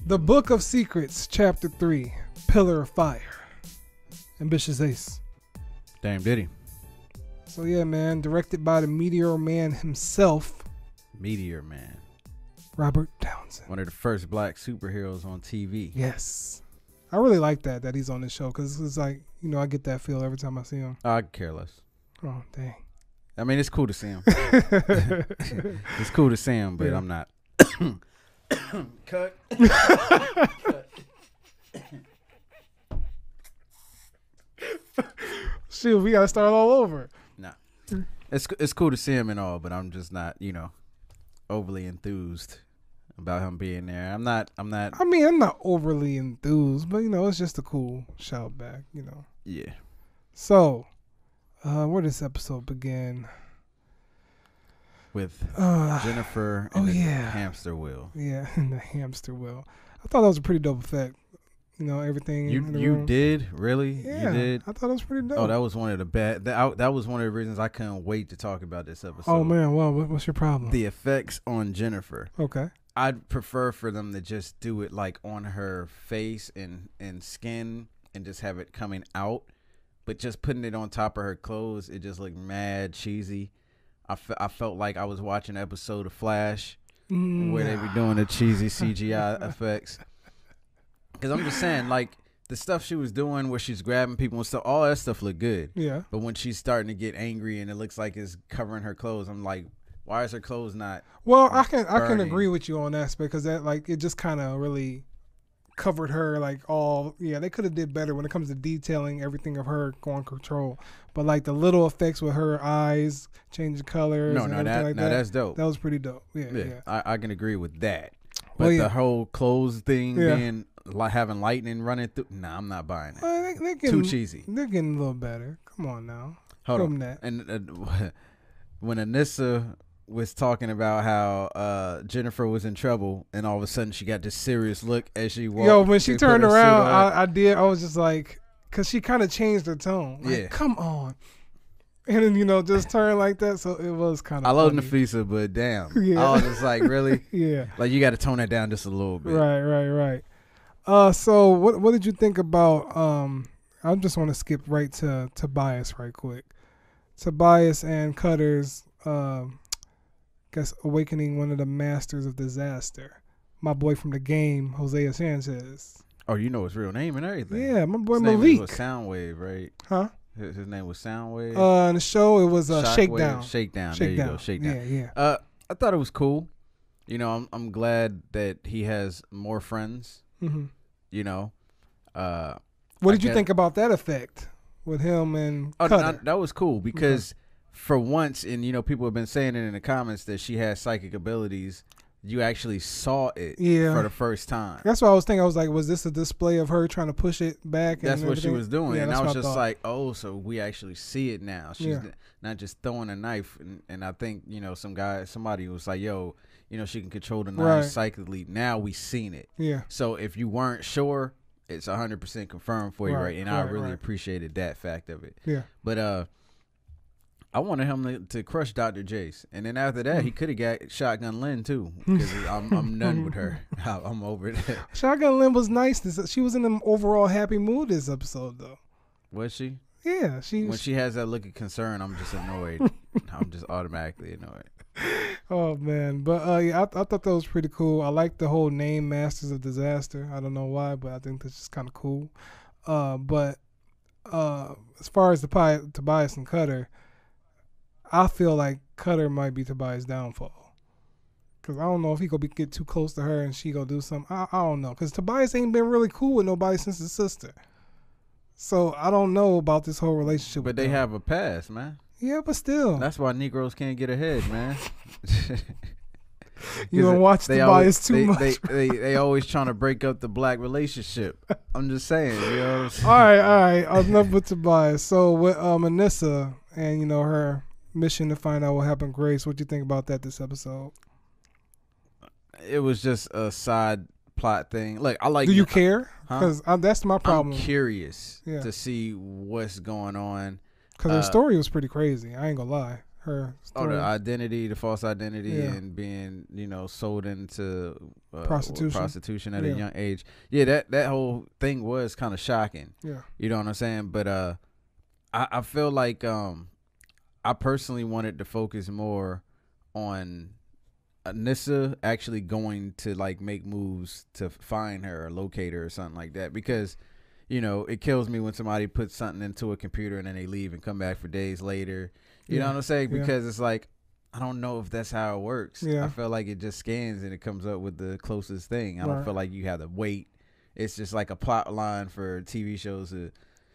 The Book of Secrets, Chapter 3, Pillar of Fire. Ambitious Ace. Damn did he. So yeah, man, directed by the Meteor Man himself. Meteor Man. Robert Townsend. One of the first black superheroes on TV. Yes. I really like that he's on this show because it's like, you know, I get that feel every time I see him. I could care less. Oh, dang. I mean, it's cool to see him. It's cool to see him, but yeah. I'm not. Cut. Shoot, we gotta start all over. Nah, it's cool to see him and all, but I'm just not, you know, overly enthused about him being there. I'm not. I mean, I'm not overly enthused, but you know, it's just a cool shout back, you know. Yeah. So, where does this episode begin? With Jennifer and the hamster wheel. Yeah, and the hamster wheel. I thought that was a pretty dope effect. You know, everything. You did? Really? Yeah, you did? I thought it was pretty dope. Oh, that was one of the bad. That was one of the reasons I couldn't wait to talk about this episode. Oh man, well, what's your problem? The effects on Jennifer. Okay. I'd prefer for them to just do it like on her face and skin and just have it coming out, but just putting it on top of her clothes, it just looked mad cheesy. I felt like I was watching an episode of Flash where they be doing the cheesy CGI effects. Because I'm just saying, like, the stuff she was doing where she's grabbing people and stuff, all that stuff looked good. Yeah. But when she's starting to get angry and it looks like it's covering her clothes, I'm like, why is her clothes not Well, I can agree with you on that aspect because that, like, it just kind of really covered her, like, all. Yeah, they could have did better when it comes to detailing everything of her going control. But, like, the little effects with her eyes changing colors that's dope. That was pretty dope. Yeah. I can agree with that. But the whole clothes thing being like having lightning running through, nah, I'm not buying it. They're getting, too cheesy. They're getting a little better. Come on now. Hold on. That. And when Annisa was talking about how Jennifer was in trouble, and all of a sudden she got this serious look as she walked. Yo, when she turned around, I was just like, because she kind of changed her tone. Like, come on. And then, you know, just turn like that. So it was kind of I love Nafisa, but damn. I was just like, really? Yeah. Like, you got to tone that down just a little bit. Right. So what did you think about, I just want to skip right to Tobias right quick. Tobias and Cutter's, guess, awakening one of the masters of disaster. My boy from the game, Hosea Sanchez. Oh, you know his real name and everything. Yeah, my boy his Malik. Name was Soundwave, right? Huh? His name was Soundwave. In the show, it was Shakedown. Shakedown. There you go. Shakedown. Yeah. I thought it was cool. You know, I'm glad that he has more friends. Mm-hmm. You know. What did you think about that effect with him and Cutter? That was cool because for once, and you know, people have been saying it in the comments that she has psychic abilities. You actually saw it for the first time. That's what I was thinking. I was like, was this a display of her trying to push it back? That's what she was doing. Yeah, and I was just like, oh, so we actually see it now. She's not just throwing a knife. And I think, you know, somebody was like, yo, you know, she can control the knife psychically. Now we seen it. Yeah. So if you weren't sure, it's 100% confirmed for you, right? And I really appreciated that fact of it. Yeah. But I wanted him to crush Dr. Jace, and then after that, he could have got Shotgun Lynn too. Because I'm done with her. I'm over it. Shotgun Lynn was nice. She was in an overall happy mood this episode, though. Was she? Yeah, when she has that look of concern, I'm just annoyed. I'm just automatically annoyed. Oh man, but yeah, I thought that was pretty cool. I like the whole name Masters of Disaster. I don't know why, but I think that's just kind of cool. But as far as the Tobias and Cutter, I feel like Cutter might be Tobias' downfall. Because I don't know if he gonna get too close to her and she gonna do something. I don't know. Because Tobias ain't been really cool with nobody since his sister. So I don't know about this whole relationship. But they have a past, man. Yeah, but still. That's why Negroes can't get ahead, man. You don't watch Tobias too much. They always trying to break up the black relationship. I'm just saying, you know what I'm saying? All right. Enough with Tobias. So with Annisa and, you know, her mission to find out what happened to Grace, what do you think about that this episode? It was just a side plot thing. Look, I like. Do you care? Because that's my problem. I'm curious to see what's going on. Because her story was pretty crazy. I ain't gonna lie. her Oh, story. the false identity, Yeah. and being, sold into Prostitution. at Yeah. a young age. Yeah, that whole thing was kind of shocking. Yeah. You know what I'm saying? But I feel like I personally wanted to focus more on Annisa actually going to like make moves to find her or locate her or something like that, because it kills me when somebody puts something into a computer and then they leave and come back for days later. You know what I'm saying? Because it's like, I don't know if that's how it works. Yeah. I feel like it just scans and it comes up with the closest thing. I don't feel like you have to wait. It's just like a plot line for TV shows.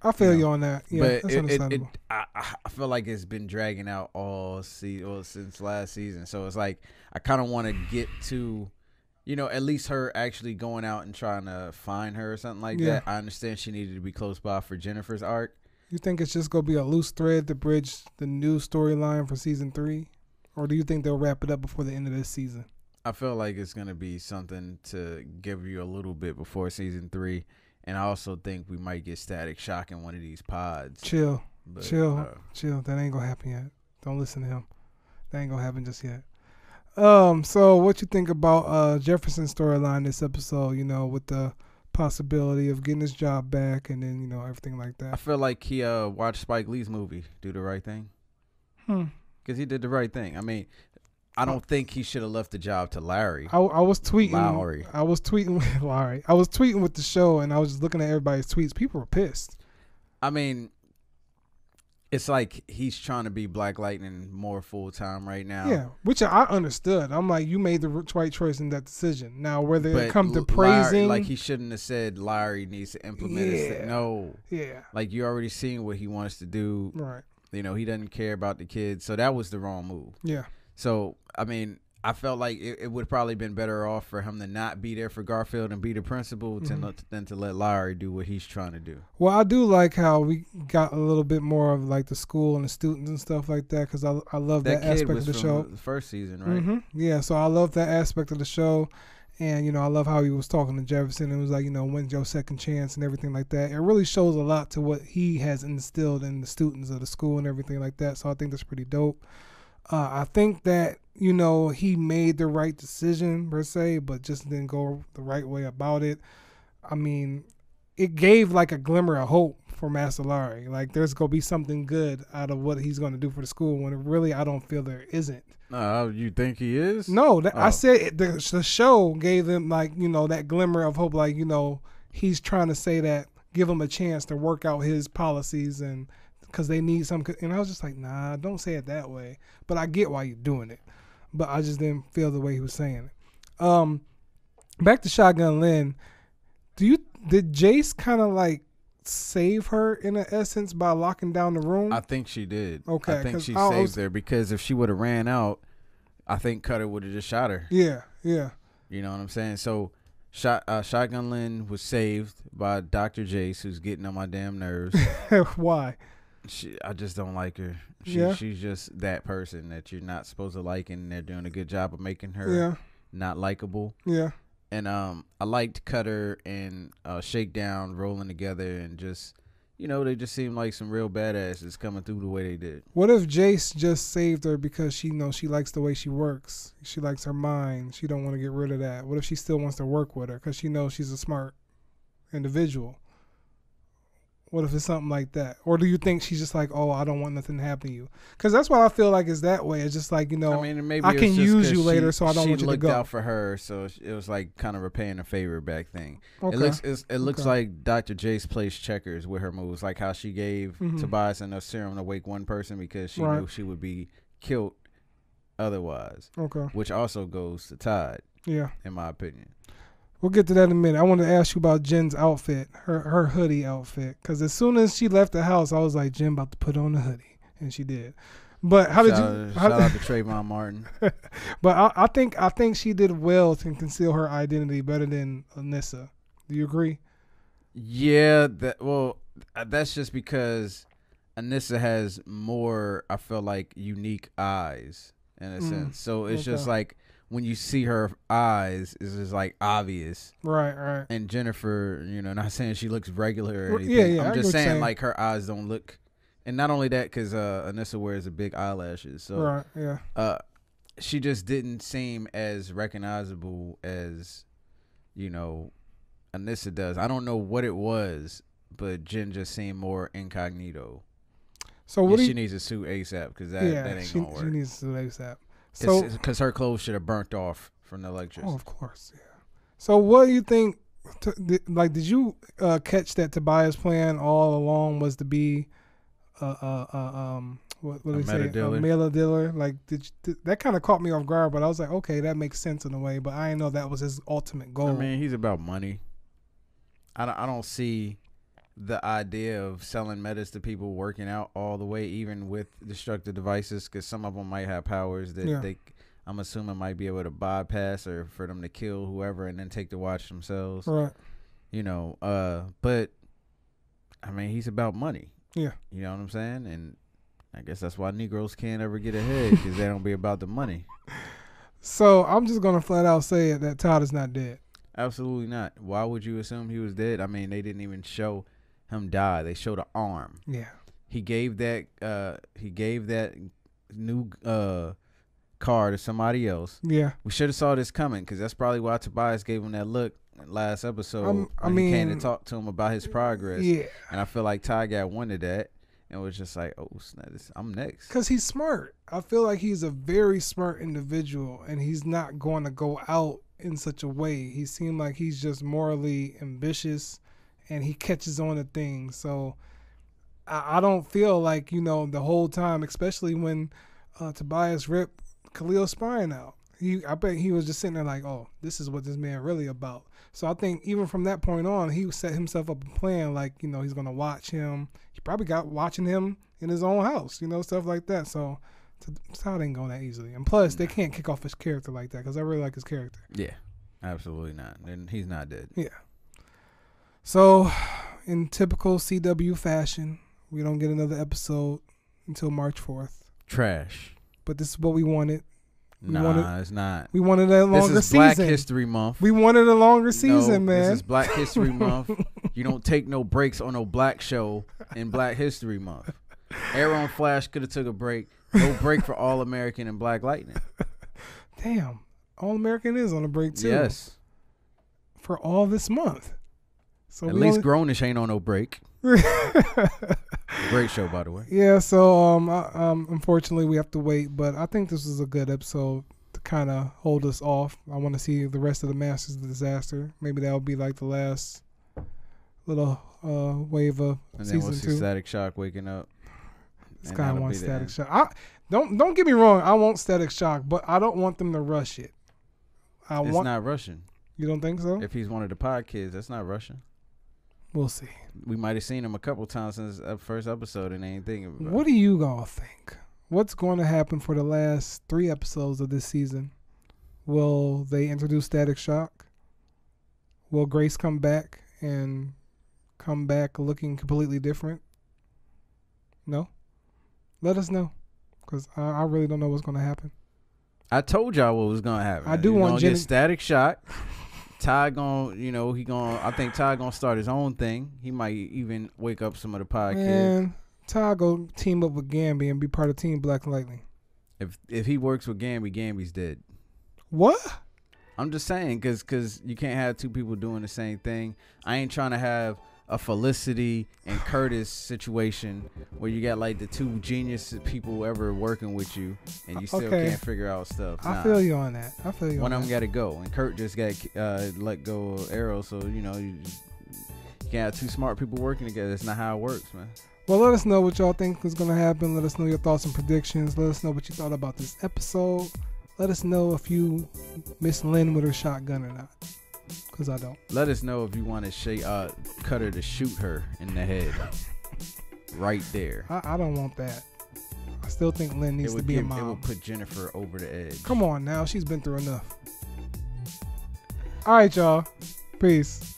I feel you on that. Yeah, but that's understandable. I feel like it's been dragging out all since last season. So it's like I kind of want to get to, at least her actually going out and trying to find her or something like that. I understand she needed to be close by for Jennifer's arc. You think it's just going to be a loose thread to bridge the new storyline for season 3? Or do you think they'll wrap it up before the end of this season? I feel like it's going to be something to give you a little bit before season 3. And I also think we might get Static Shock in one of these pods. Chill. That ain't going to happen yet. Don't listen to him. That ain't going to happen just yet. So what you think about Jefferson's storyline this episode, with the possibility of getting his job back and then, everything like that? I feel like he watched Spike Lee's movie, Do the Right Thing. Because he did the right thing. I mean, I don't think he should have left the job to Larry. I was tweeting. Lowry. I was tweeting with Larry. I was tweeting with the show, and I was just looking at everybody's tweets. People were pissed. I mean, it's like he's trying to be Black Lightning more full time right now. Yeah, which I understood. I'm like, you made the right choice in that decision. Now, whether it comes to praising, like he shouldn't have said Larry needs to implement it. No. Yeah. Like you already seen what he wants to do. Right. He doesn't care about the kids, so that was the wrong move. Yeah. So I mean, I felt like it would have probably been better off for him to not be there for Garfield and be the principal than to let Larry do what he's trying to do. Well, I do like how we got a little bit more of like the school and the students and stuff like that, because I love that aspect of the show. The first season, right? Yeah, so I love that aspect of the show. And, I love how he was talking to Jefferson. It was like, when's your second chance and everything like that. It really shows a lot to what he has instilled in the students of the school and everything like that. So I think that's pretty dope. I think that, he made the right decision per se, but just didn't go the right way about it. I mean, it gave like a glimmer of hope for Master Larry. Like there's going to be something good out of what he's going to do for the school when really I don't feel there isn't. You think he is? No, I said the show gave him like, that glimmer of hope. Like, he's trying to say that, give him a chance to work out his policies and because they need some. And I was just like, nah, don't say it that way. But I get why you're doing it. But I just didn't feel the way he was saying it. Back to Shotgun Lynn. Did Jace kind of like save her in an essence by locking down the room? I think she did. Okay. I think she saved her because if she would have ran out, I think Cutter would have just shot her. Yeah, yeah. You know what I'm saying? So Shotgun Lynn was saved by Dr. Jace, who's getting on my damn nerves. Why? I just don't like her. She's just that person that you're not supposed to like, and they're doing a good job of making her not likable. Yeah. And I liked Cutter and Shakedown rolling together, and just they just seemed like some real badasses coming through the way they did. What if Jace just saved her because she knows she likes the way she works? She likes her mind. She don't want to get rid of that. What if she still wants to work with her because she knows she's a smart individual? What if it's something like that? Or do you think she's just like, oh, I don't want nothing to happen to you? Because that's what I feel like is that way. It's just like, maybe I can use you later, so I don't want you to go. She looked out for her, so it was like kind of repaying a favor back thing. Okay. It looks like Dr. Jace plays checkers with her moves, like how she gave Tobias enough serum to wake one person because she knew she would be killed otherwise. Okay. Which also goes to Todd. Yeah. In my opinion. We'll get to that in a minute. I want to ask you about Jen's outfit, her hoodie outfit. Because as soon as she left the house, I was like, Jen about to put on the hoodie. And she did. But how did you... Shout out to Trayvon Martin. But I think she did well to conceal her identity better than Annisa. Do you agree? Yeah. That's just because Annisa has more, I feel like, unique eyes in a sense. So it's just like... when you see her eyes, it's just like obvious. Right. And Jennifer, not saying she looks regular or anything. Yeah, I'm just saying like her eyes don't look And not only that, because Annisa wears the big eyelashes, so right, yeah. She just didn't seem as recognizable as, you know, Annisa does. I don't know what it was, but Jen just seemed more incognito. So what she needs a suit ASAP because that ain't gonna work. She needs a suit ASAP. So because her clothes should have burnt off from the electricity. Oh, of course, yeah. So what do you think? Did you catch that Tobias' plan all along was to be what do they say? A mailer dealer. Like, that kind of caught me off guard, but I was like, okay, that makes sense in a way. But I didn't know that was his ultimate goal. I mean, he's about money. I don't see the idea of selling medicine to people working out all the way, even with destructive devices, because some of them might have powers that I'm assuming might be able to bypass or for them to kill whoever and then take the watch themselves. Right. You know, but I mean, he's about money. Yeah. You know what I'm saying? And I guess that's why Negroes can't ever get ahead, because they don't be about the money. So I'm just going to flat out say it that Todd is not dead. Absolutely not. Why would you assume he was dead? I mean, they didn't even show him die. They showed an arm. Yeah. He gave that new car to somebody else. Yeah. We should have saw this coming, because that's probably why Tobias gave him that look last episode. He came to talk to him about his progress. Yeah. And I feel like Ty got wind of that and was just like, oh, I'm next. Because he's smart. I feel like he's a very smart individual, and he's not going to go out in such a way. He seemed like he's just morally ambitious, and he catches on to things. So I don't feel like, you know, the whole time, especially when Tobias ripped Khalil's spine out, I bet he was just sitting there like, oh, this is what this man really about. So I think even from that point on, he set himself up a plan, like, you know, he's going to watch him. He probably got watching him in his own house, you know, stuff like that. So Todd ain't going that easily. And plus, they can't kick off his character like that, because I really like his character. Yeah, absolutely not. And he's not dead. Yeah. So in typical CW fashion, we don't get another episode until March 4th. Trash. But this is what we wanted. It's not. We wanted a longer season. This is Black History Month. We wanted a longer season, man. This is Black History Month. You don't take no breaks on no black show in Black History Month. Arrow and Flash could have took a break. No break for All American and Black Lightning. Damn. All American is on a break, too. Yes. For all this month. So at least Grownish ain't on no break. Great show, by the way. Yeah, so unfortunately we have to wait, but I think this is a good episode to kind of hold us off. I want to see the rest of the Masters of Disaster. Maybe that'll be like the last little wave of and season 2. And then we'll see Static Shock waking up. This guy wants Static Shock. Don't get me wrong, I want Static Shock, but I don't want them to rush it. It's not rushing. You don't think so? If he's one of the pod kids, that's not rushing. We'll see. We might have seen him a couple times since the first episode and they ain't thinking about it. What do you all think? What's going to happen for the last 3 episodes of this season? Will they introduce Static Shock? Will Grace come back and come back looking completely different? No? Let us know, because I really don't know what's going to happen. I told y'all what was going to happen. I do want to get Static Shock. Ty I think Ty gonna start his own thing. He might even wake up some of the podcasts. Man, Ty go team up with Gambi and be part of Team Black Lightning. If he works with Gambi, Gambi's dead. What? I'm just saying, cause you can't have 2 people doing the same thing. I ain't trying to have a Felicity and Curtis situation where you got like the 2 genius people ever working with you and you still can't figure out stuff. I feel you on that. I feel you. One of them got to go, and Kurt just got let go of Arrow, so you can't have 2 smart people working together. That's not how it works, man. Well, let us know what y'all think is going to happen. Let us know your thoughts and predictions. Let us know what you thought about this episode. Let us know if you miss Lynn with her shotgun or not. Because I don't. Let us know if you want to Cutter to shoot her in the head. Right there. I don't want that. I still think Lynn needs to be a mom. It will put Jennifer over the edge. Come on now. She's been through enough. All right, y'all. Peace.